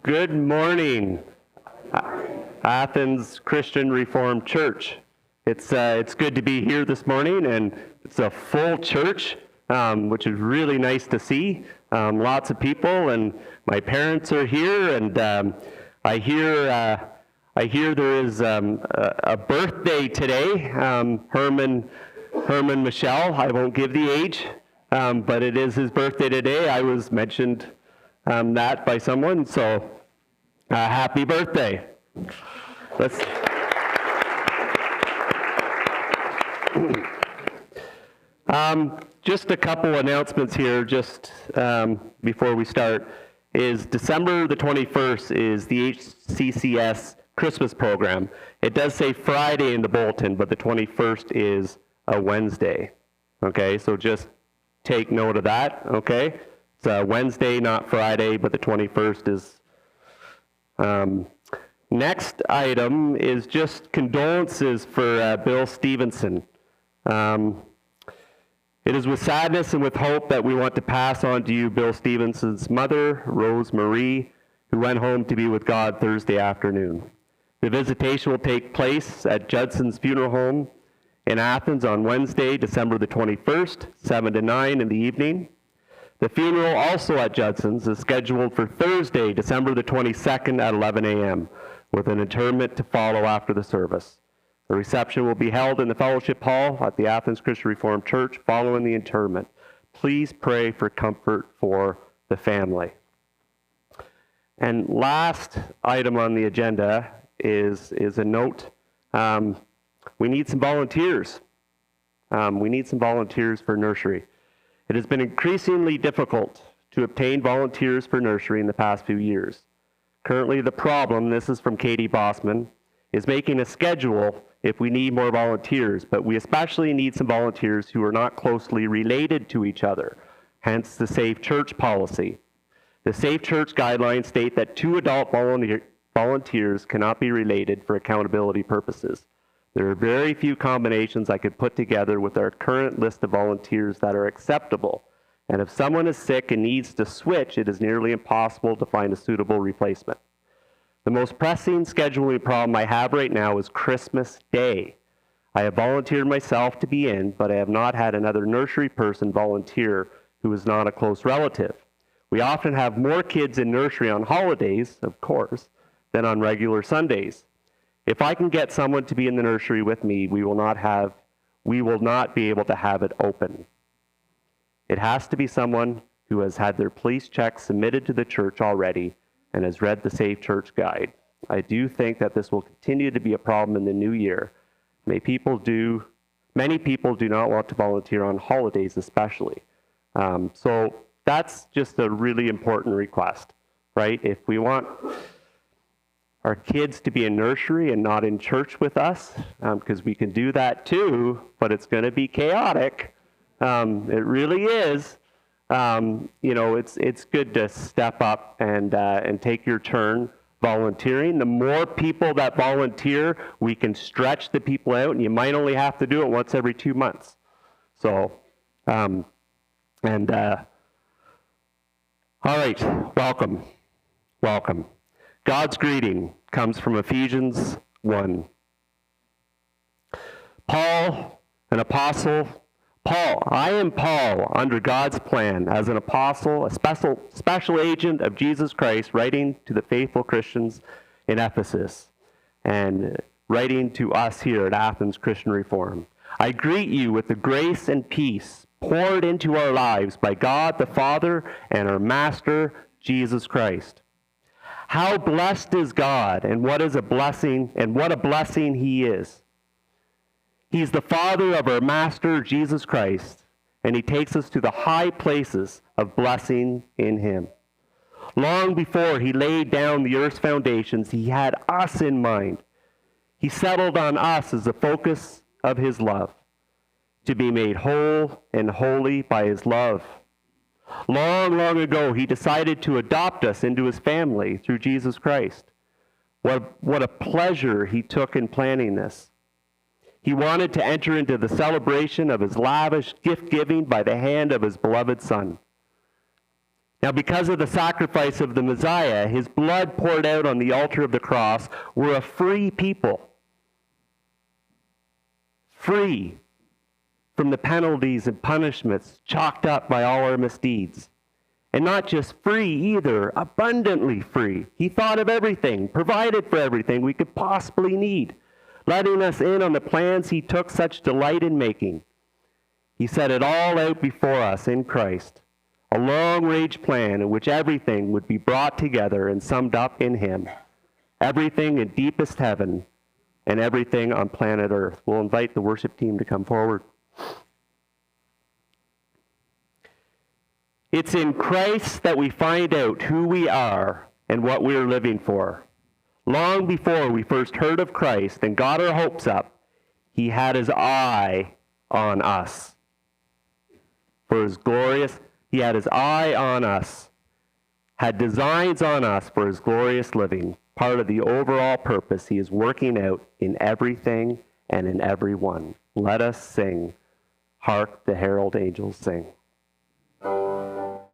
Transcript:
Good morning, Athens Christian Reformed Church. It's good to be here this morning, and it's a full church, which is really nice to see. Lots of people, and my parents are here, and I hear there is a birthday today. Herman Michelle. I won't give the age, but it is his birthday today. I was mentioned that by someone, so happy birthday. Just a couple announcements here just before we start. Is December the 21st is the HCCS Christmas program. It does say Friday in the bulletin, but the 21st is a Wednesday. Okay, so just take note of that, okay? It's a Wednesday, not Friday, but the 21st is. Next item is just condolences for Bill Stevenson. It is with sadness and with hope that we want to pass on to you Bill Stevenson's mother, Rose Marie, who went home to be with God Thursday afternoon. The visitation will take place at Judson's Funeral Home in Athens on Wednesday, December the 21st, 7 to 9 in the evening. The funeral, also at Judson's, is scheduled for Thursday, December the 22nd at 11 a.m., with an interment to follow after the service. The reception will be held in the Fellowship Hall at the Athens Christian Reformed Church following the interment. Please pray for comfort for the family. And last item on the agenda is a note. We need some volunteers. We need some volunteers for nursery. It has been increasingly difficult to obtain volunteers for nursery in the past few years. Currently, the problem, this is from Katie Bossman, is making a schedule if we need more volunteers, but we especially need some volunteers who are not closely related to each other, hence the Safe Church policy. The Safe Church guidelines state that 2 adult volunteers cannot be related for accountability purposes. There are very few combinations I could put together with our current list of volunteers that are acceptable. And if someone is sick and needs to switch, it is nearly impossible to find a suitable replacement. The most pressing scheduling problem I have right now is Christmas Day. I have volunteered myself to be in, but I have not had another nursery person volunteer who is not a close relative. We often have more kids in nursery on holidays, of course, than on regular Sundays. If I can get someone to be in the nursery with me, we will not be able to have it open. It has to be someone who has had their police check submitted to the church already and has read the Safe Church Guide. I do think that this will continue to be a problem in the new year. Many people do not want to volunteer on holidays especially. So that's just a really important request, right? If we want our kids to be in nursery and not in church with us, because we can do that too, but it's going to be chaotic. It really is. It's good to step up and take your turn volunteering. The more people that volunteer, we can stretch the people out, and you might only have to do it once every 2 months. So, all right, welcome. God's greeting comes from Ephesians 1. Paul, an apostle. I am Paul, under God's plan, as an apostle, a special agent of Jesus Christ, writing to the faithful Christians in Ephesus, and writing to us here at Athens Christian Reformed. I greet you with the grace and peace poured into our lives by God the Father and our Master, Jesus Christ. How blessed is God, and what a blessing he is. He's the Father of our Master, Jesus Christ, and he takes us to the high places of blessing in him. Long before he laid down the earth's foundations, he had us in mind. He settled on us as the focus of his love, to be made whole and holy by his love. Long ago, he decided to adopt us into his family through Jesus Christ. What a pleasure he took in planning this. He wanted to enter into the celebration of his lavish gift-giving by the hand of his beloved Son. Now, because of the sacrifice of the Messiah, his blood poured out on the altar of the cross, we're a free people. Free from the penalties and punishments chalked up by all our misdeeds. And not just free either, abundantly free. He thought of everything, provided for everything we could possibly need, letting us in on the plans he took such delight in making. He set it all out before us in Christ, a long-range plan in which everything would be brought together and summed up in him. Everything in deepest heaven and everything on planet Earth. We'll invite the worship team to come forward. It's in Christ that we find out who we are and what we're living for. Long before we first heard of Christ and got our hopes up, he had his eye on us. He had his eye on us, had designs on us for his glorious living, part of the overall purpose he is working out in everything and in everyone. Let us sing, Hark the Herald Angels Sing.